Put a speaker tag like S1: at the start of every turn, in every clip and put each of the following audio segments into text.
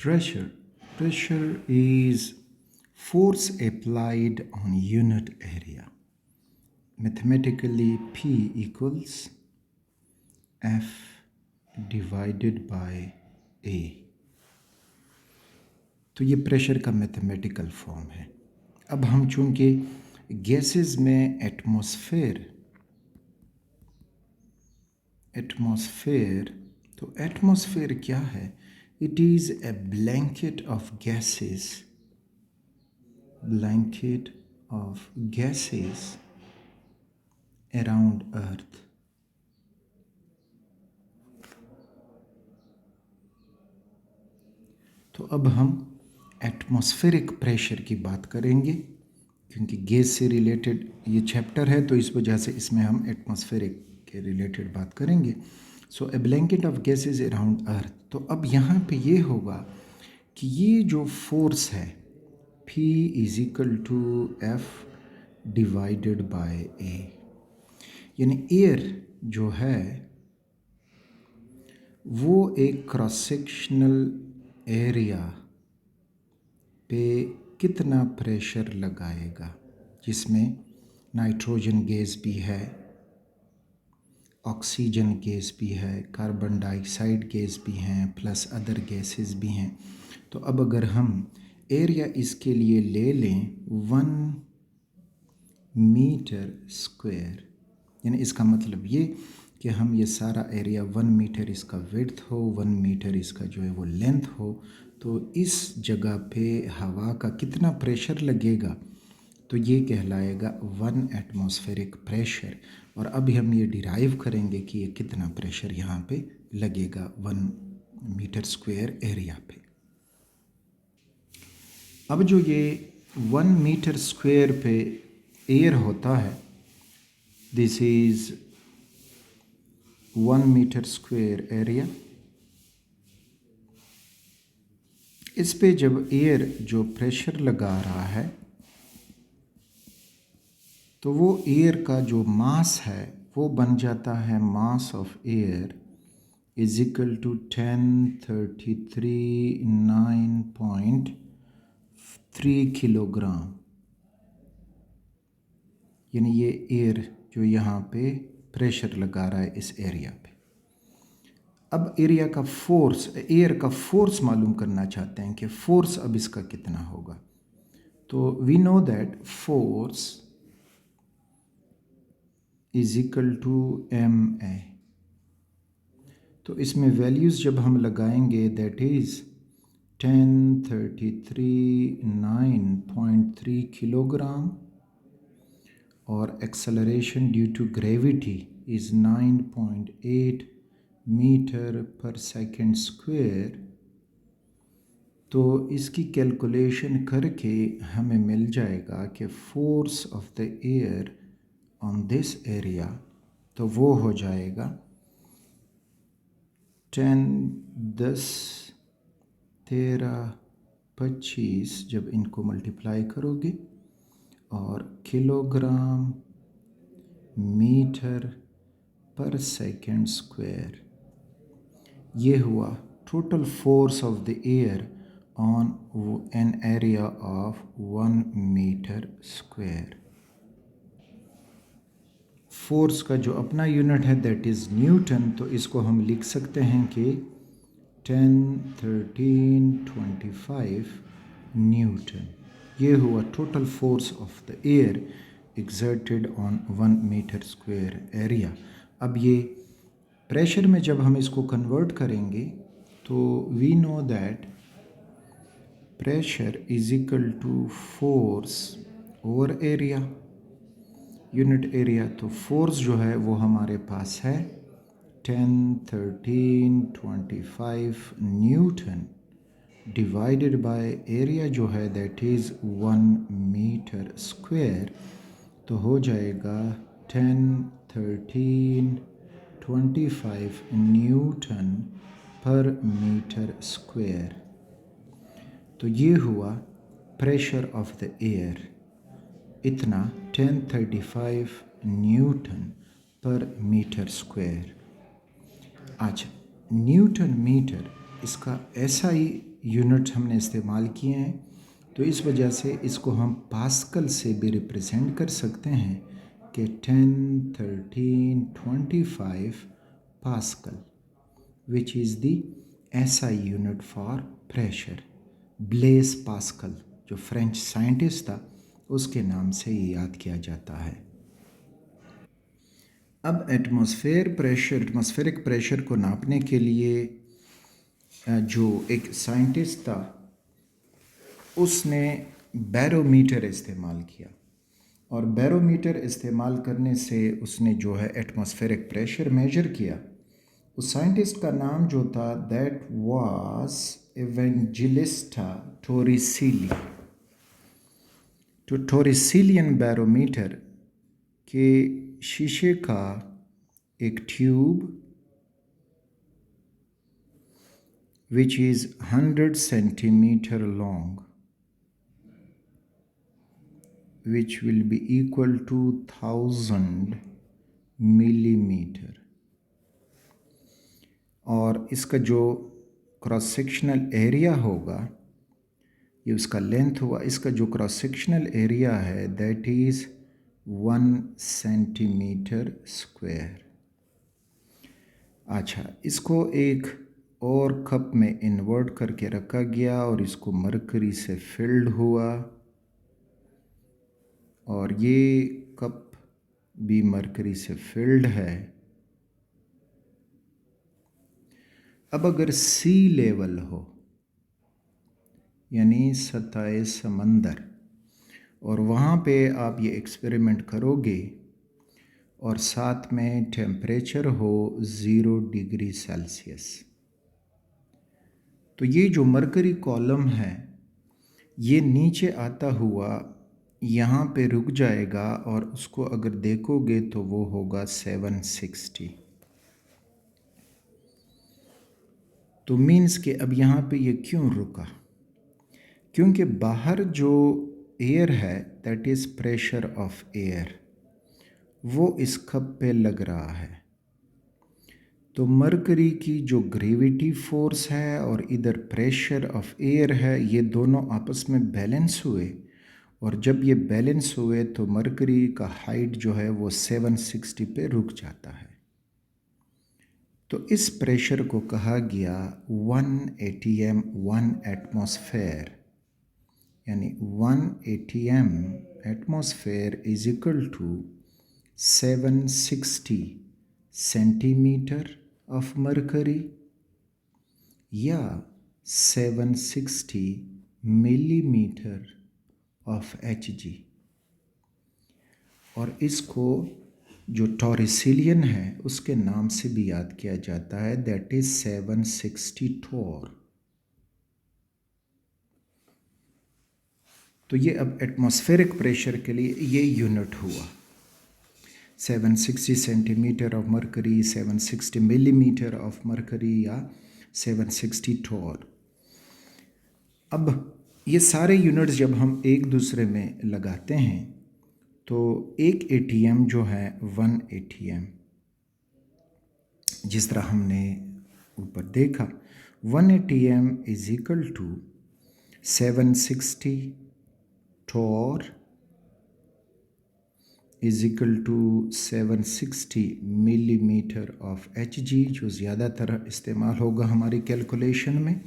S1: Pressure. Pressure is force applied on unit area. Mathematically, P equals F divided by A. तो ये pressure का mathematical form है. अब हम चूंकि गैसेस में एटमॉस्फेयर तो एटमॉस्फेयर क्या है? It is a blanket of gases around earth. तो अब हम एटमॉस्फेरिक प्रेशर की बात करेंगे क्योंकि गैस से रिलेटेड ये चैप्टर है, तो इस वजह से इसमें हम एटमॉस्फेरिक के रिलेटेड बात करेंगे. सो ए blanket of gases around earth. तो अब यहाँ पे ये होगा कि ये जो फोर्स है P is equal to F divided by A, यानी एयर जो है वो एक क्रॉस सेक्शनल एरिया पे कितना प्रेशर लगाएगा, जिसमें नाइट्रोजन गैस भी है, ऑक्सीजन गैस भी है, कार्बन डाइऑक्साइड गैस भी हैं, प्लस अदर गैसेस भी हैं. तो अब अगर हम एरिया इसके लिए ले लें 1 मीटर स्क्वायर, यानी इसका मतलब ये कि हम ये सारा एरिया 1 मीटर इसका विड्थ हो, 1 मीटर इसका जो है वो लेंथ हो, तो इस जगह पे हवा का कितना प्रेशर लगेगा, तो ये कहलाएगा 1 एटमॉस्फेरिक प्रेशर. और अभी हम ये डिराइव करेंगे कि ये कितना प्रेशर यहाँ पे लगेगा 1 मीटर स्क्वायर एरिया पे. अब जो ये 1 मीटर स्क्वायर पे एयर होता है, this is 1 metre square area. इस पे जब एयर जो प्रेशर लगा रहा है तो वो एयर का जो मास है वो बन जाता है mass of air is equal to 1039.3 kilogram. यानी ये एयर जो यहाँ पे प्रेशर लगा रहा है इस एरिया पे. अब एयर का फोर्स मालूम करना चाहते हैं कि फोर्स अब इसका कितना होगा. तो we know that force is equal to ma. तो इसमें वैल्यूज़ जब हम लगाएंगे दैट इज़ 1039.3 किलोग्राम और acceleration due to gravity is 9.8 metre per second square. तो इसकी कैलकुलेशन करके हमें मिल जाएगा कि force of the air on this area, तो वो हो जाएगा 10, 10, 13, 25 जब इनको मल्टीप्लाई करोगे, और kilogram metre per second square. ये हुआ total force of the air on an area of 1 metre square. Force का जो अपना यूनिट है दैट इज़ न्यूटन, तो इसको हम लिख सकते हैं कि 101325 न्यूटन. ये हुआ total force of the air exerted on 1 metre square area. अब ये प्रेशर में जब हम इसको कन्वर्ट करेंगे तो we know that pressure is equal to force over area, unit area. तो फोर्स जो है वो हमारे पास है 101325 न्यूटन डिवाइडेड बाय एरिया जो है दैट इज़ 1 मीटर स्क्वायर. तो हो जाएगा 101325 न्यूटन पर मीटर स्क्वायर. तो ये हुआ प्रेशर ऑफ द एयर, इतना 1035 न्यूटन पर मीटर स्क्वायर. अच्छा, न्यूटन मीटर इसका SI यूनिट हमने इस्तेमाल किए हैं, तो इस वजह से इसको हम पास्कल से भी रिप्रेजेंट कर सकते हैं कि 10, 13, 25 pascal, which is the SI unit for pressure. Blaise Pascal जो फ्रेंच साइंटिस्ट था, उसके नाम से ये याद किया जाता है। अब एटमॉस्फेरिक प्रेशर को नापने के लिए जो एक साइंटिस्ट था, उसने बैरोमीटर इस्तेमाल किया, और बैरोमीटर इस्तेमाल करने से उसने जो है एटमॉस्फेरिक प्रेशर मेजर किया। उस साइंटिस्ट का नाम जो था, दैट वाज इवेंजेलिस्टा टोरिसेली। तो टोरिसेलियन बैरोमीटर के शीशे का एक tube which is 100 centimeter long, which will be equal to 1000 millimeter, और इसका जो क्रॉस सेक्शनल एरिया होगा, ये उसका लेंथ हुआ, इसका जो क्रॉस सेक्शनल एरिया है दैट इज़ 1 सेंटीमीटर स्क्वायर। अच्छा, इसको एक और कप में इन्वर्ट करके रखा गया और इसको मरकरी से फिल्ड हुआ, और ये कप भी मरकरी से फिल्ड है। अब अगर सी लेवल हो, यानी सतह समंदर, और वहाँ पे आप ये एक्सपेरिमेंट करोगे और साथ में टेम्परेचर हो 0 डिग्री सेल्सियस, तो ये जो मरकरी कॉलम है ये नीचे आता हुआ यहाँ पे रुक जाएगा, और उसको अगर देखोगे तो वो होगा 760। तो मीन्स कि अब यहाँ पे ये क्यों रुका? क्योंकि बाहर जो एयर है that is pressure of air, वो इस कप पे लग रहा है। तो मरकरी की जो ग्रेविटी फोर्स है और इधर प्रेशर ऑफ एयर है, ये दोनों आपस में बैलेंस हुए, और जब ये बैलेंस हुए तो मरकरी का हाइट जो है वो 760 पे रुक जाता है। तो इस प्रेशर को कहा गया 1 atm 1 एटमॉस्फेयर, यानी 1 atm atmosphere is equal to 760 centimetre of mercury या 760 मिलीमीटर ऑफ Hg। और इसको जो टॉरिसेलियन है उसके नाम से भी याद किया जाता है, दैट इज 760 टॉर। तो ये अब एटमॉस्फेरिक प्रेशर के लिए ये यूनिट हुआ, 760 centimetre of mercury, 760 millimetre of mercury या 760 टॉर। अब ये सारे यूनिट्स जब हम एक दूसरे में लगाते हैं तो एक एटीएम जो है 1 atm, जिस तरह हमने ऊपर देखा 1 atm is equal to 760 torr is equal to 760 millimetre of Hg, जो ज़्यादातर इस्तेमाल होगा हमारी कैलकुलेशन में,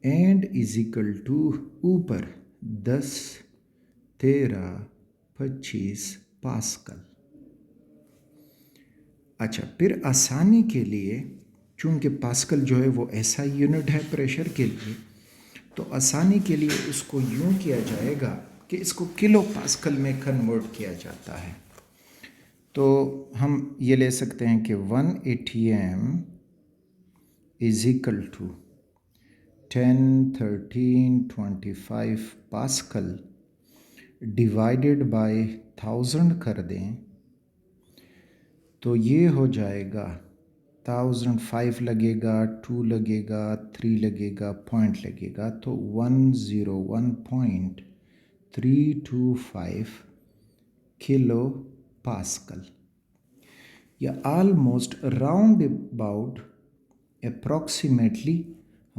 S1: एंड इज इक्वल टू ऊपर 10, 13, 25 पास्कल। अच्छा, फिर आसानी के लिए, चूँकि पास्कल जो है वो ऐसा यूनिट है प्रेशर के लिए, तो आसानी के लिए इसको यूँ किया जाएगा कि इसको किलो पास्कल में कन्वर्ट किया जाता है। तो हम ये ले सकते हैं कि 1 atm is equal to 10, 13, 25 pascal divided by 1000 कर दें तो ये हो जाएगा 1005 लगेगा, 2 लगेगा, 3 लगेगा, पॉइंट लगेगा, तो 101.325 किलो पास्कल, या ऑलमोस्ट राउंड अबाउट अप्रॉक्सीमेटली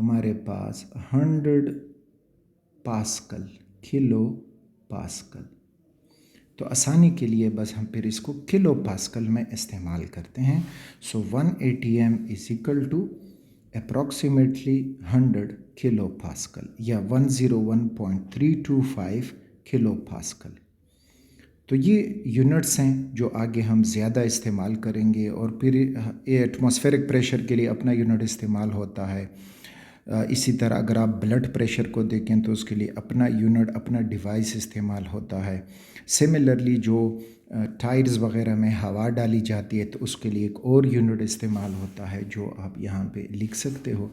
S1: हमारे पास 100 पास्कल, किलो पास्कल। तो आसानी के लिए बस हम फिर इसको किलो पास्कल में इस्तेमाल करते हैं। So 1 ATM is equal to approximately 100 kilo pascal या 101.325 किलो पास्कल। तो ये यूनिट्स हैं जो आगे हम ज़्यादा इस्तेमाल करेंगे। और फिर ये एटमॉस्फेरिक प्रेशर के लिए अपना यूनिट इस्तेमाल होता है। इसी तरह अगर आप ब्लड प्रेशर को देखें तो उसके लिए अपना यूनिट, अपना डिवाइस इस्तेमाल होता है। सिमिलरली जो टायर्स वगैरह में हवा डाली जाती है तो उसके लिए एक और यूनिट इस्तेमाल होता है जो आप यहाँ पे लिख सकते हो,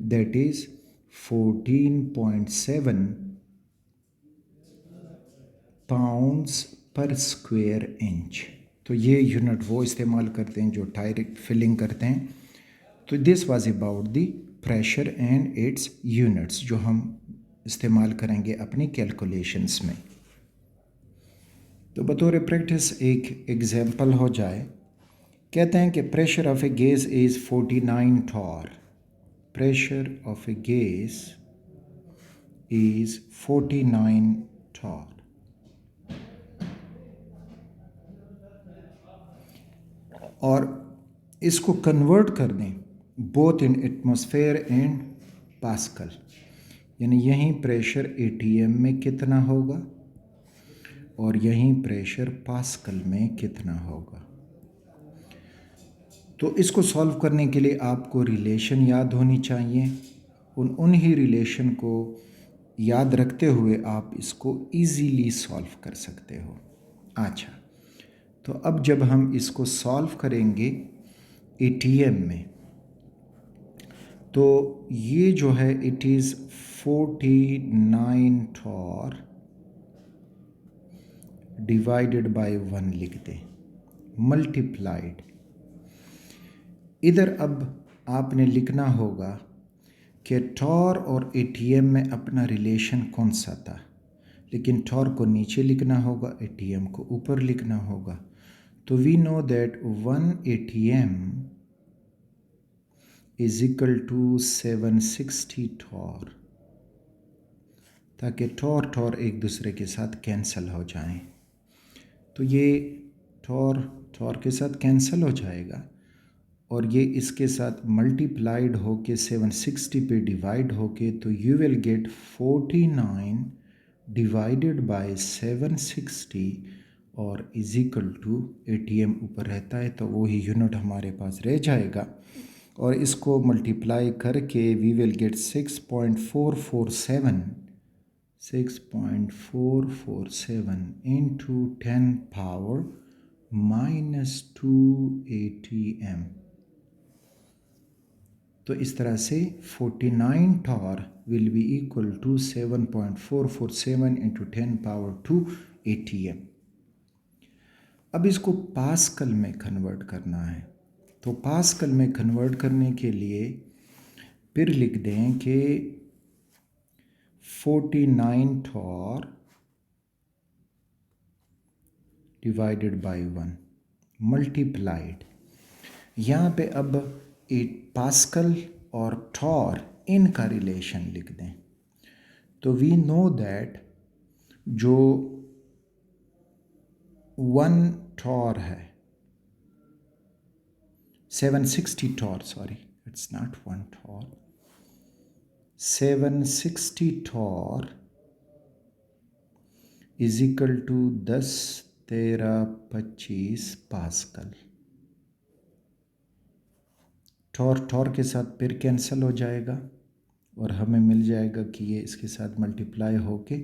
S1: दैट इज़ 14.7 पाउंड्स पर स्क्वायर इंच। तो ये यूनिट वो इस्तेमाल करते हैं जो टायर फिलिंग करते हैं। तो this was about the pressure and it's units जो हम इस्तेमाल करेंगे अपनी कैलकुलेशंस में। तो बतौर प्रैक्टिस एक एग्जांपल हो जाए। कहते हैं कि pressure of a gas is 49 torr. Pressure of a gas is 49 torr. और इसको कन्वर्ट कर दें both in atmosphere and pascal, यानी यहीं प्रेशर ATM में कितना होगा और यहीं प्रेशर पास्कल में कितना होगा। तो इसको सॉल्व करने के लिए आपको रिलेशन याद होनी चाहिए। उन ही रिलेशन को याद रखते हुए आप इसको इजीली सॉल्व कर सकते हो। अच्छा, तो अब जब हम इसको सॉल्व करेंगे ATM में, तो ये जो है it is 49 torr divided by 1 लिख दें, मल्टीप्लाइड। इधर अब आपने लिखना होगा कि टॉर और ATM में अपना रिलेशन कौन सा था, लेकिन टॉर को नीचे लिखना होगा, ATM को ऊपर लिखना होगा। तो we know that 1 ATM is equal to 760 torr, ताकि टॉर टॉर एक दूसरे के साथ कैंसिल हो जाएं। तो ये टॉर टॉर के साथ कैंसिल हो जाएगा और ये इसके साथ मल्टीप्लाइड होके 760 पे डिवाइड होके, तो you will gate 49 divided by 760 और इज इक्वल टू ATM ऊपर रहता है तो वही यूनिट हमारे पास रह जाएगा। और इसको मल्टीप्लाई करके we will get 6.447 into 10 power -2 ATM। तो इस तरह से 49 torr will be equal to 7.447 into 10 power 2 ATM। अब इसको पास्कल में कन्वर्ट करना है। तो पास्कल में कन्वर्ट करने के लिए फिर लिख दें कि 49 टॉर डिवाइडेड बाय 1 मल्टीप्लाइड। यहाँ पे अब पास्कल और टॉर इनका रिलेशन लिख दें। तो वी नो दैट जो 1 टॉर है 760 torr, sorry it's not 1 torr, 760 torr is equal to 10, 13, 25 pascal. Torr torr के साथ फिर कैंसिल हो जाएगा और हमें मिल जाएगा कि ये इसके साथ मल्टीप्लाई होके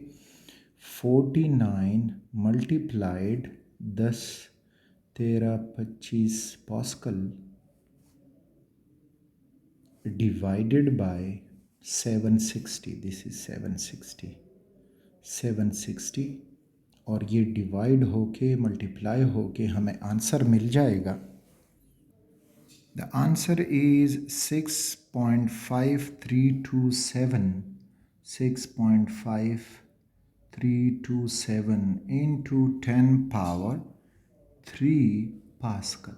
S1: 49 multiplied 10, 13, 25 pascal divided bye 760। This is 760 और ये डिवाइड होके मल्टीप्लाई होके हमें आंसर मिल जाएगा। The answer is 6.5327 into 10 power 3 pascal.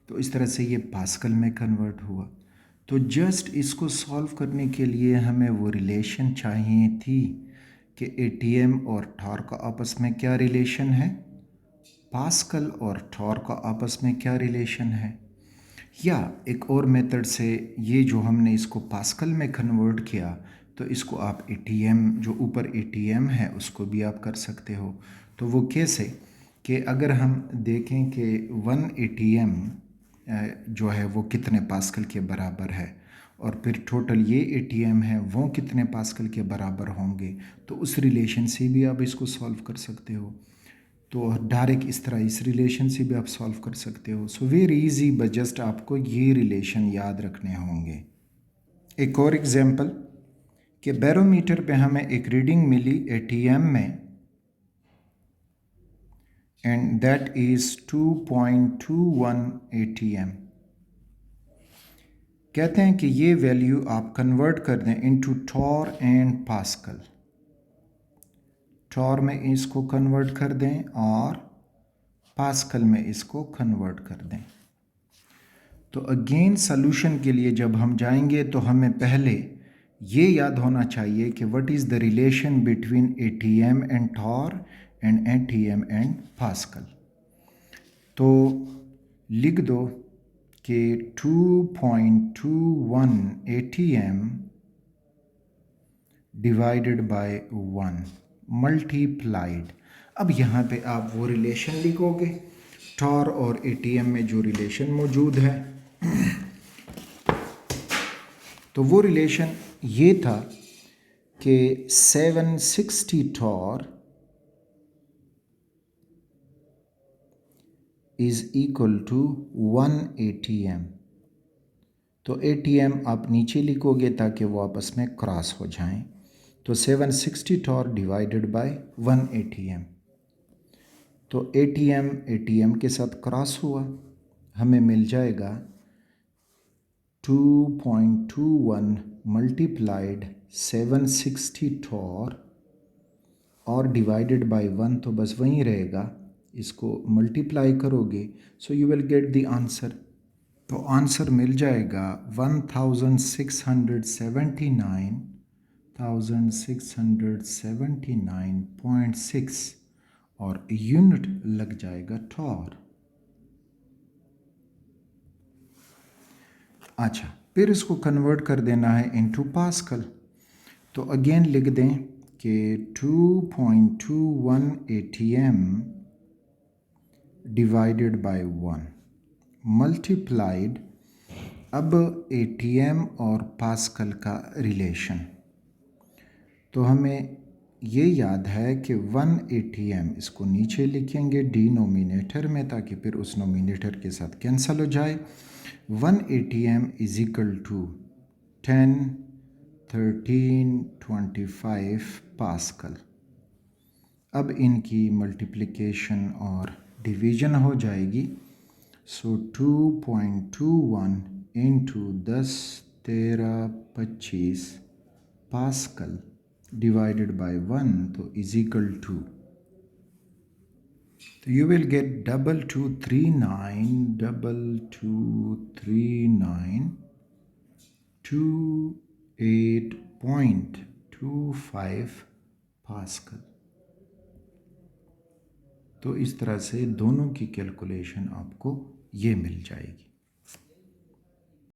S1: तो इस तरह से ये पास्कल में कन्वर्ट हुआ। तो जस्ट इसको सॉल्व करने के लिए हमें वो रिलेशन चाहिए थी कि एटीएम और टॉर्क का आपस में क्या रिलेशन है, पास्कल और टॉर्क का आपस में क्या रिलेशन है। या एक और मेथड से ये जो हमने इसको पास्कल में कन्वर्ट किया, तो इसको आप एटीएम, जो ऊपर एटीएम है उसको भी आप कर सकते हो। तो वो कैसे कि अगर हम देखें कि 1 एटीएम जो है वो कितने पास्कल के बराबर है, और फिर टोटल ये एटीएम है वो कितने पास्कल के बराबर होंगे, तो उस रिलेशन से भी आप इसको सॉल्व कर सकते हो। तो डायरेक्ट इस तरह इस रिलेशन से भी आप सॉल्व कर सकते हो। सो वेरी इजी, बस जस्ट आपको ये रिलेशन याद रखने होंगे। एक और एग्जांपल कि बैरोमीटर पे हमें एक रीडिंग मिली एटीएम में, एंड दैट इज़ 2.21 एटीएम। कहते हैं कि ये वैल्यू आप कन्वर्ट कर दें into torr and pascal. Torr में इसको कन्वर्ट कर दें और पास्कल में इसको कन्वर्ट कर दें। तो अगेन सॉल्यूशन के लिए जब हम जाएंगे तो हमें पहले ये याद होना चाहिए कि what is the relation between ATM and torr and ATM and pascal. तो लिख दो कि 2.21 एटीएम डिवाइडेड बाय 1 मल्टीप्लाइड। अब यहाँ पे आप वो रिलेशन लिखोगे, टॉर और एटीएम में जो रिलेशन मौजूद है। तो वो रिलेशन ये था कि 760 torr is equal to 1 ATM. तो एटीएम आप नीचे लिखोगे ताकि वो आपस में क्रॉस हो जाएं। तो 760 टॉर डिवाइडेड बाय 1 एटीएम। तो एटीएम एटीएम के साथ क्रॉस हुआ, हमें मिल जाएगा 2.21 मल्टीप्लाइड 760 टॉर और डिवाइडेड बाय 1, तो बस वहीं रहेगा। इसको मल्टीप्लाई करोगे so you will get the answer. तो आंसर मिल जाएगा 1679,679.6 और यूनिट लग जाएगा टॉर। अच्छा, फिर इसको कन्वर्ट कर देना है इनटू पास्कल। तो अगेन लिख दें कि 2.21 एटीएम डिवाइडेड बाय 1 मल्टीप्लाइड। अब एटीएम और पास्कल का रिलेशन, तो हमें ये याद है कि 1 एटीएम, इसको नीचे लिखेंगे डिनोमिनेटर में ताकि फिर उस नोमिनेटर के साथ कैंसिल हो जाए। 1 ATM is equal to 10, 13, 25 pascal. अब इनकी मल्टीप्लिकेशन और डिवीज़न हो जाएगी। So 2.21 into 10, 13, 25 pascal divided by 1, तो इज इक्वल टू, तो यू विल गेट 2239,2239.28.25 पास्कल। तो इस तरह से दोनों की कैलकुलेशन आपको ये मिल जाएगी।